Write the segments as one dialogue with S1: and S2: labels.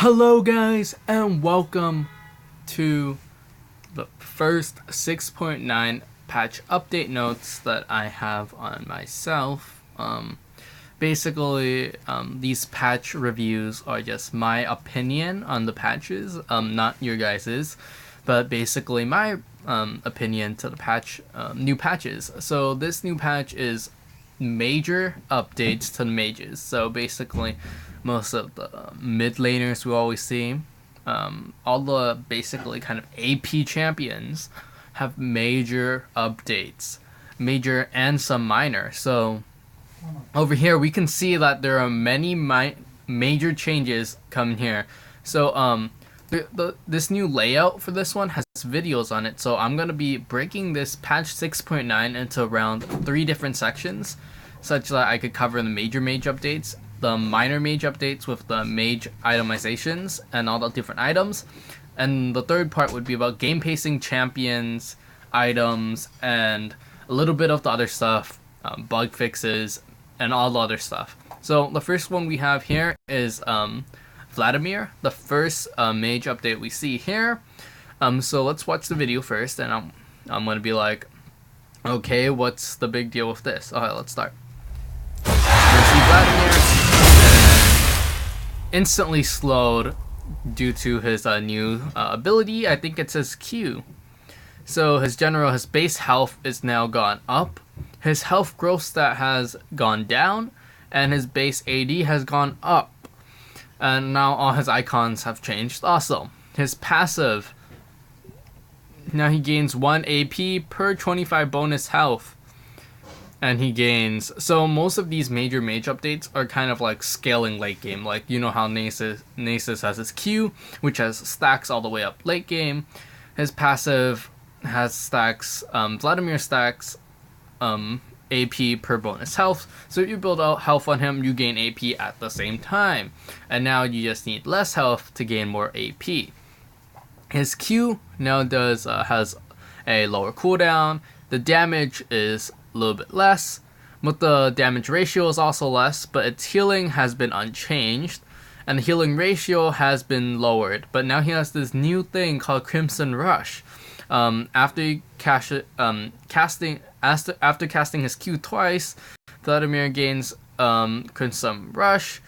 S1: Hello guys and welcome to the first 6.9 patch update notes that I have on myself. These patch reviews are just my opinion on the patches, not your guys's, but basically my opinion to the new patches. So this new patch is major updates to the mages. So basically, most of the mid laners we always see, all the basically kind of AP champions have major updates, major and some minor. So over here we can see that there are many major changes coming here. So this new layout for this one has videos on it, so I'm going to be breaking this patch 6.9 into around 3 different sections, such that I could cover the major mage updates, the minor mage updates with the mage itemizations and all the different items, and the third part would be about game pacing, champions, items, and a little bit of the other stuff, bug fixes, and all the other stuff. So the first one we have here is Vladimir, the first mage update we see here. So let's watch the video first, and I'm gonna be like, okay, what's the big deal with this? Alright, let's start. We see Vladimir instantly slowed due to his new ability. I think it's his Q. So his base health is now gone up. His health growth stat has gone down, and his base AD has gone up. And now all his icons have changed also. His passive, now he gains 1 AP per 25 bonus health. And he gains, so most of these major mage updates are kind of like scaling late game. Like, you know how Nasus has his Q, which has stacks all the way up late game. His passive has stacks, Vladimir stacks AP per bonus health. So if you build out health on him, you gain AP at the same time. And now you just need less health to gain more AP. His Q now has a lower cooldown. The damage is a little bit less, but the damage ratio is also less, but its healing has been unchanged, and the healing ratio has been lowered. But now he has this new thing called Crimson Rush. After casting his Q twice, Vladimir gains Crimson Rush,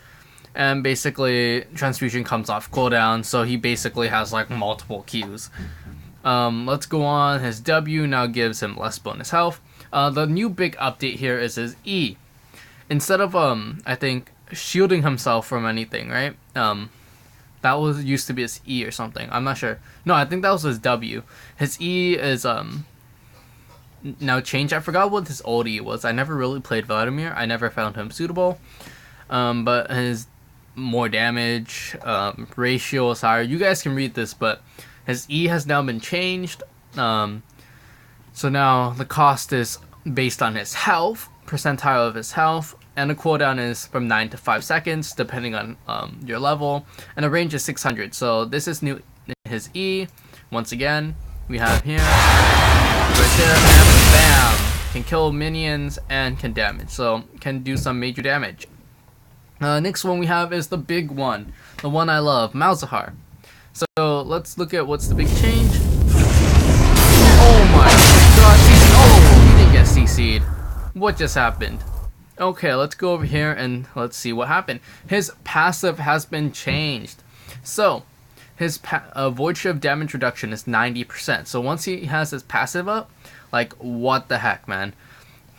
S1: and basically Transfusion comes off cooldown, so he basically has like multiple Qs. Let's go on. His W now gives him less bonus health. The new big update here is his E. Instead of I think shielding himself from anything, right? That used to be his E or something. I'm not sure. No, I think that was his W. His E is now changed. I forgot what his old E was. I never really played Vladimir. I never found him suitable. But his more damage ratio is higher. You guys can read this, but his E has now been changed. So now the cost is based on his health, percentile of his health, and the cooldown is from 9 to 5 seconds, depending on your level, and the range is 600. So this is new. His E, once again, we have here, right there, and bam! Can kill minions and can damage, so can do some major damage. Next one we have is the big one, the one I love, Malzahar. So let's look at what's the big change. Oh my god, oh, he didn't get CC'd. What just happened? Okay, let's go over here and let's see what happened. His passive has been changed. So his Void Shift damage reduction is 90%. So once he has his passive up, like, what the heck, man?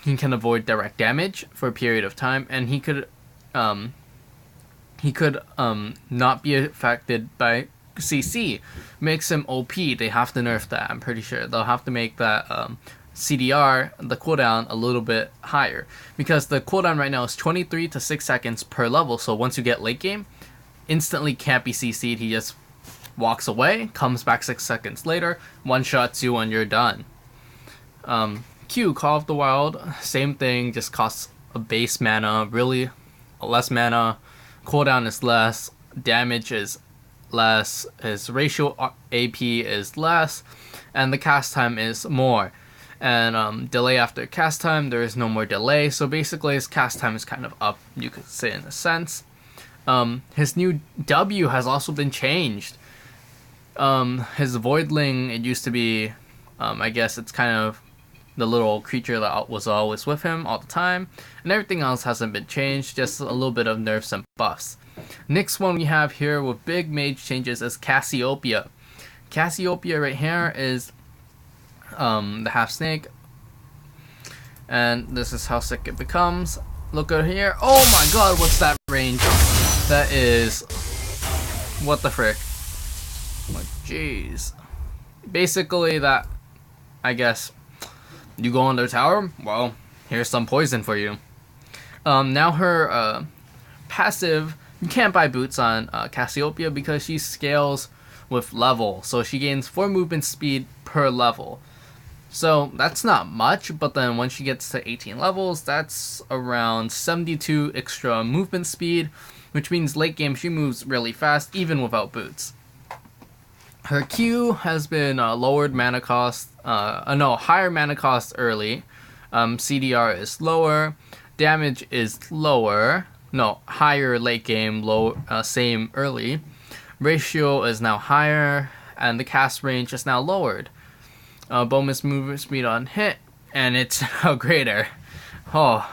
S1: He can avoid direct damage for a period of time, and he could not be affected by CC. Makes him OP. They have to nerf that. I'm pretty sure they'll have to make that CDR, the cooldown, a little bit higher, because the cooldown right now is 23 to 6 seconds per level. So once you get late game, instantly can't be CC'd. He just walks away, comes back 6 seconds later, one shots you, and you're done. Q, Call of the Wild, same thing, just costs a base mana, really less mana, cooldown is less, damage is less, his ratio AP is less, and the cast time is more. And delay after cast time, there is no more delay, so basically his cast time is kind of up, you could say, in a sense. His new W has also been changed. His Voidling, it used to be, I guess it's kind of the little creature that was always with him all the time, and everything else hasn't been changed, just a little bit of nerfs and buffs. Next one we have here with big mage changes is Cassiopeia. Cassiopeia right here is the half snake, and this is how sick it becomes. Look at here. Oh my god, what's that range? That is, what the frick? Oh, jeez. Basically that, I guess, you go on their tower, well, here's some poison for you. Now her passive, you can't buy boots on Cassiopeia because she scales with level, so she gains 4 movement speed per level. So that's not much, but then once she gets to 18 levels, that's around 72 extra movement speed, which means late game she moves really fast even without boots. Her Q has been lowered mana cost, higher mana cost early. CDR is lower, damage is lower, higher late game, low, same early. Ratio is now higher, and the cast range is now lowered. Bonus movement speed on hit, and it's now greater. Oh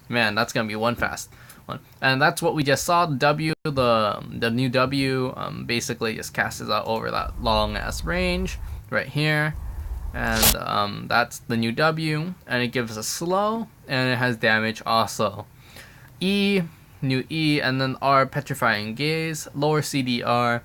S1: man, that's gonna be one fast one. And that's what we just saw. The W, the new W, basically just casts out over that long ass range right here, and that's the new W, and it gives a slow, and it has damage also. E, new E, and then R, petrifying gaze, lower CDR,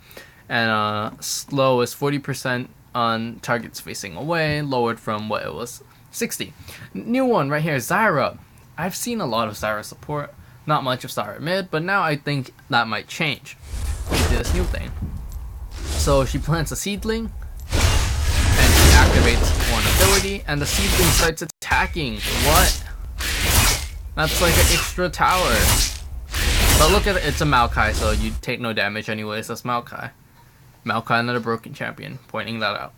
S1: and slow is 40% on targets facing away, lowered from what it was 60. New one right here, Zyra. I've seen a lot of Zyra support, not much of Zyra mid, but now I think that might change with this new thing. So she plants a seedling, and she activates one ability, and the seedling starts attacking. What? That's like an extra tower. But look at it, it's a Maokai, so you take no damage anyways. That's Maokai. Maokai, not a broken champion, pointing that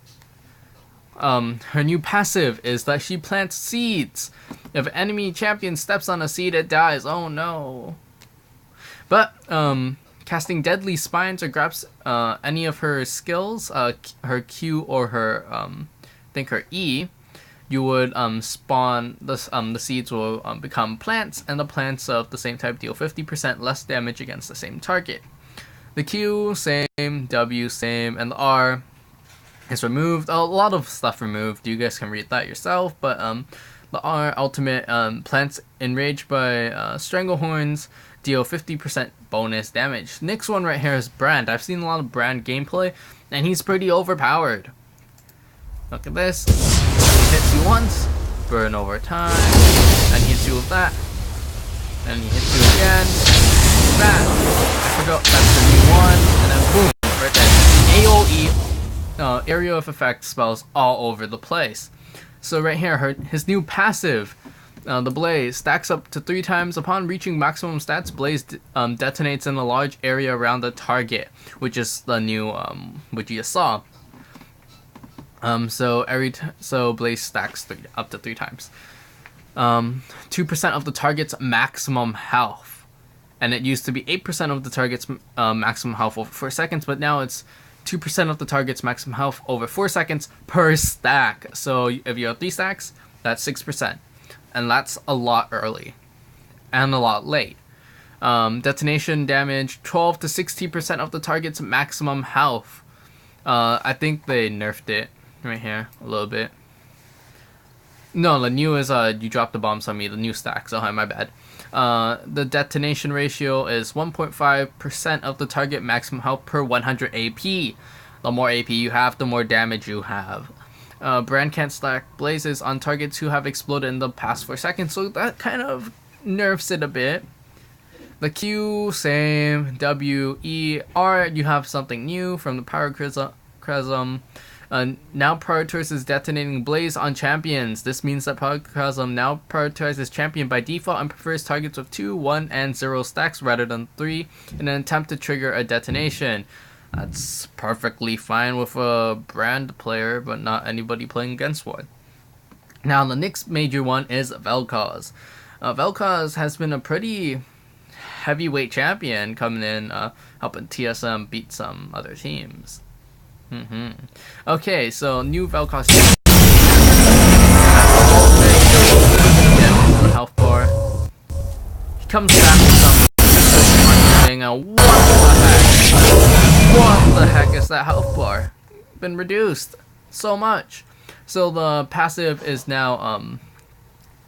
S1: out. Her new passive is that she plants seeds. If an enemy champion steps on a seed, it dies. Oh no. But casting Deadly Spines or grabs any of her skills, her Q or her I think her E, you would spawn the seeds will become plants, and the plants of the same type deal 50% less damage against the same target. The Q, same, W, same, and the R is removed. A lot of stuff removed. You guys can read that yourself, but the R ultimate, plants enraged by Stranglehorns deal 50% bonus damage. Next one right here is Brand. I've seen a lot of Brand gameplay, and he's pretty overpowered. Look at this. He hits you once, burn over time, and he hits you with that, and he hits you again. That. I forgot that's the new one, and then boom, right there. AoE, area of effect spells all over the place. So right here, his new passive, the Blaze, stacks up to 3 times. Upon reaching maximum stats, Blaze detonates in a large area around the target, which is the new, which you just saw. So Blaze stacks up to 3 times. 2% of the target's maximum health. And it used to be 8% of the target's maximum health over 4 seconds, but now it's 2% of the target's maximum health over 4 seconds per stack. So if you have 3 stacks, that's 6%. And that's a lot early. And a lot late. Detonation damage, 12 to 60% of the target's maximum health. I think they nerfed it right here a little bit. No, the new is you dropped the bombs on me, the new stack, so my bad. The detonation ratio is 1.5% of the target maximum health per 100 AP. The more AP you have, the more damage you have. Brand can't stack blazes on targets who have exploded in the past 4 seconds, so that kind of nerfs it a bit. The Q, same. W, E, R, you have something new from the Power Chasm. Now prioritizes detonating Blaze on champions. This means that Power Chasm now prioritizes champion by default and prefers targets with 2, 1, and 0 stacks rather than 3 in an attempt to trigger a detonation. That's perfectly fine with a Brand player, but not anybody playing against one. Now the next major one is Vel'Koz. Vel'Koz has been a pretty heavyweight champion coming in, helping TSM beat some other teams. Okay, so new Vel'Koz health bar. He comes back with some thing. What the heck? What the heck is that health bar? Been reduced so much. So the passive is now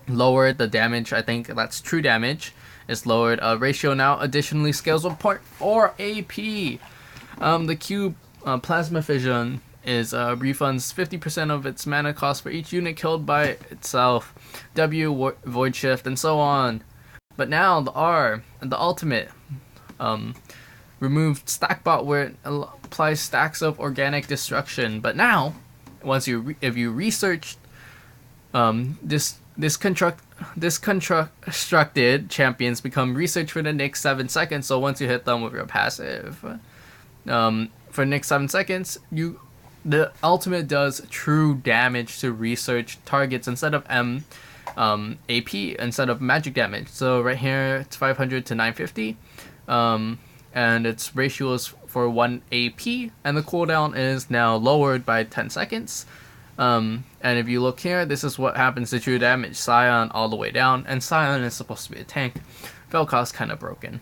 S1: lowered. The damage, I think that's true damage, is lowered. Ratio now additionally scales with 0.4 AP. The Q Plasma Fission is refunds 50% of its mana cost for each unit killed by itself. W Void Shift and so on. But now the R, the ultimate, removed Stackbot where it applies stacks of organic destruction. But now, if you research this constructed champions become research for the next 7 seconds. So once you hit them with your passive, for the next 7 seconds, the ultimate does true damage to research targets instead of AP instead of magic damage. So right here it's 500 to 950, and its ratio is for 1 AP, and the cooldown is now lowered by 10 seconds. And if you look here, this is what happens to true damage. Scion all the way down, and Scion is supposed to be a tank. Vel'Koz kind of broken.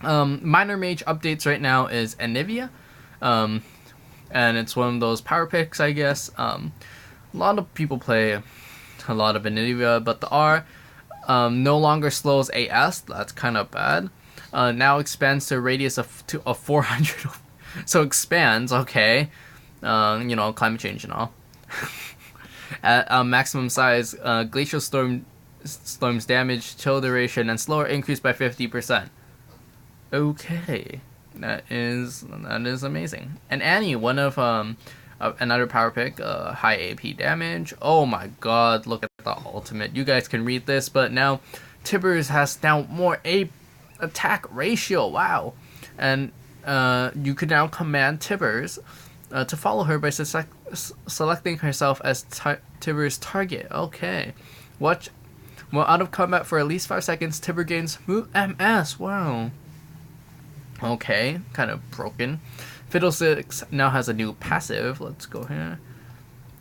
S1: Minor mage updates right now is Anivia. And it's one of those power picks, I guess. A lot of people play a lot of Anivia, but the R no longer slows AS. That's kind of bad. Now expands to a radius of 400. So expands, okay. Climate change and all. At maximum size, Glacial Storm's damage, chill duration, and slower increase by 50%. Okay. That is amazing. And Annie, one of another power pick, high AP damage. Oh my god, look at the ultimate. You guys can read this, but now Tibbers has now more attack ratio. Wow. And you can now command Tibbers to follow her by selecting herself as Tibbers' target. Okay. Watch. While out of combat for at least 5 seconds, Tibber gains MS. Wow. Okay, kind of broken. Fiddlesticks now has a new passive. Let's go here.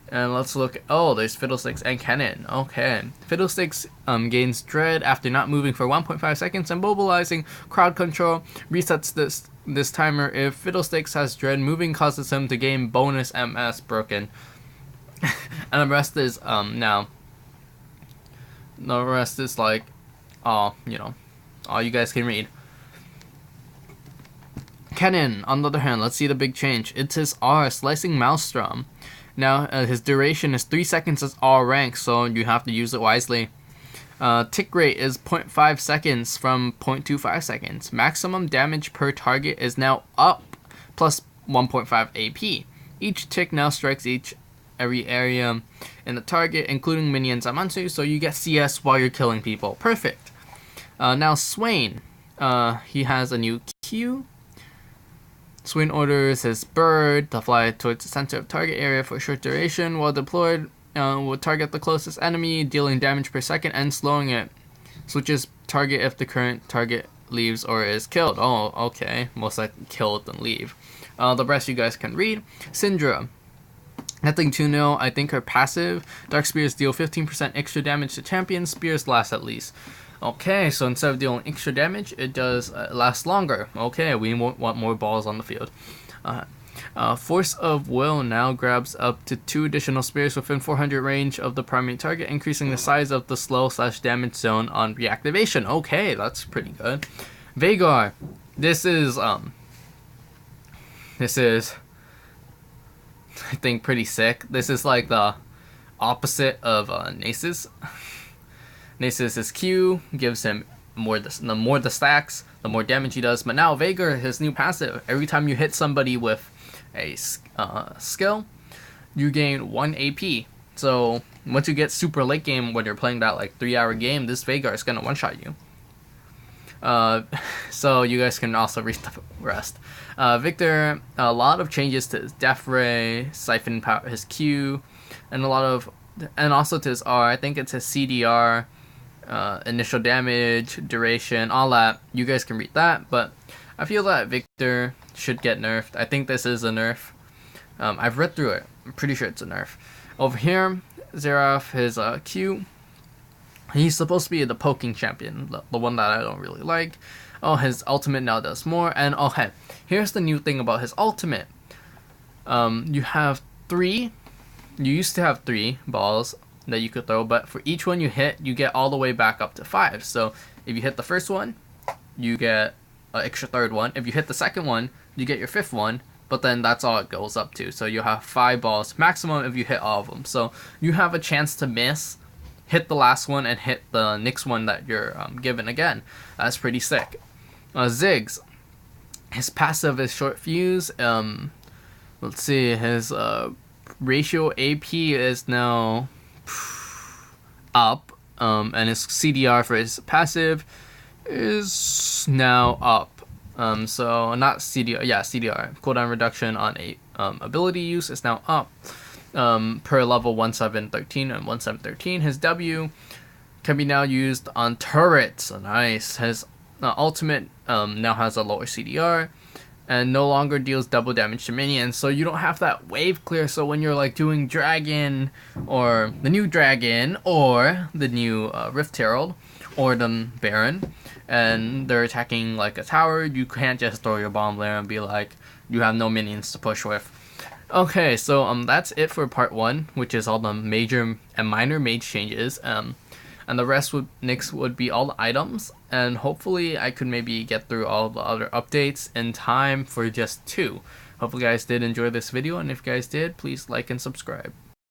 S1: And let's look. Oh, there's Fiddlesticks and Cannon. Okay. Fiddlesticks gains Dread after not moving for 1.5 seconds and mobilizing crowd control. Resets this timer if Fiddlesticks has Dread. Moving causes him to gain bonus MS. Broken. And the rest is now. The rest is like, all you guys can read. Kennen, on the other hand, let's see the big change. It's his R, Slicing Maelstrom. Now, his duration is 3 seconds as R rank, so you have to use it wisely. Tick rate is 0.5 seconds from 0.25 seconds. Maximum damage per target is now up, plus 1.5 AP. Each tick now strikes every area in the target, including minions and Mansu, so you get CS while you're killing people. Perfect. Now, Swain. He has a new Q. Swain orders his bird to fly towards the center of target area for a short duration. While deployed, will target the closest enemy, dealing damage per second and slowing it. Switches target if the current target leaves or is killed. Oh, okay. Most likely killed than leave. The rest you guys can read. Syndra. Nothing to know. I think her passive. Dark Spears deal 15% extra damage to champions. Spears last at least. Okay, so instead of dealing extra damage, it does last longer. Okay, we want more balls on the field. Force of Will now grabs up to 2 additional spears within 400 range of the primary target, increasing the size of the slow/damage zone on reactivation. Okay, that's pretty good. Veigar. This is I think pretty sick. This is like the opposite of Nasus. Nasus' Q gives him the more the stacks, the more damage he does. But now Veigar, his new passive, every time you hit somebody with a skill, you gain 1 AP. So once you get super late game, when you're playing that like 3-hour game, this Veigar is gonna one-shot you. So you guys can also read the rest. Victor, a lot of changes to his Death Ray, Siphon Power, his Q, and also to his R. I think it's his CDR. initial damage, duration, all that. You guys can read that, but I feel that Victor should get nerfed. I think this is a nerf. I've read through it. I'm pretty sure it's a nerf. Over here, Xerath, his Q. He's supposed to be the poking champion, the one that I don't really like. Oh, his ultimate now does more. And oh, hey, here's the new thing about his ultimate. You have 3. You used to have 3 balls that you could throw, but for each one you hit, you get all the way back up to 5. So if you hit the first one, you get an extra 3rd one. If you hit the second one, you get your 5th one. But then that's all it goes up to. So you'll have 5 balls maximum if you hit all of them. So you have a chance to miss, hit the last one, and hit the next one that you're given again. That's pretty sick. Ziggs, his passive is short fuse. Let's see, his ratio AP is now up, and his CDR for his passive is now up. So not CDR, yeah, CDR, cooldown reduction on a ability use is now up per level 1713 and 1713. His W can be now used on turrets. Nice. His ultimate now has a lower CDR and no longer deals double damage to minions, so you don't have that wave clear. So when you're like doing Dragon or the new Dragon or the new Rift Herald or the Baron, and they're attacking like a tower, you can't just throw your bomb there and be like, you have no minions to push with. Okay, so that's it for part 1, which is all the major and minor mage changes. And the rest next would be all the items, and hopefully I could maybe get through all the other updates in time for just 2. Hopefully you guys did enjoy this video, and if you guys did, please like and subscribe.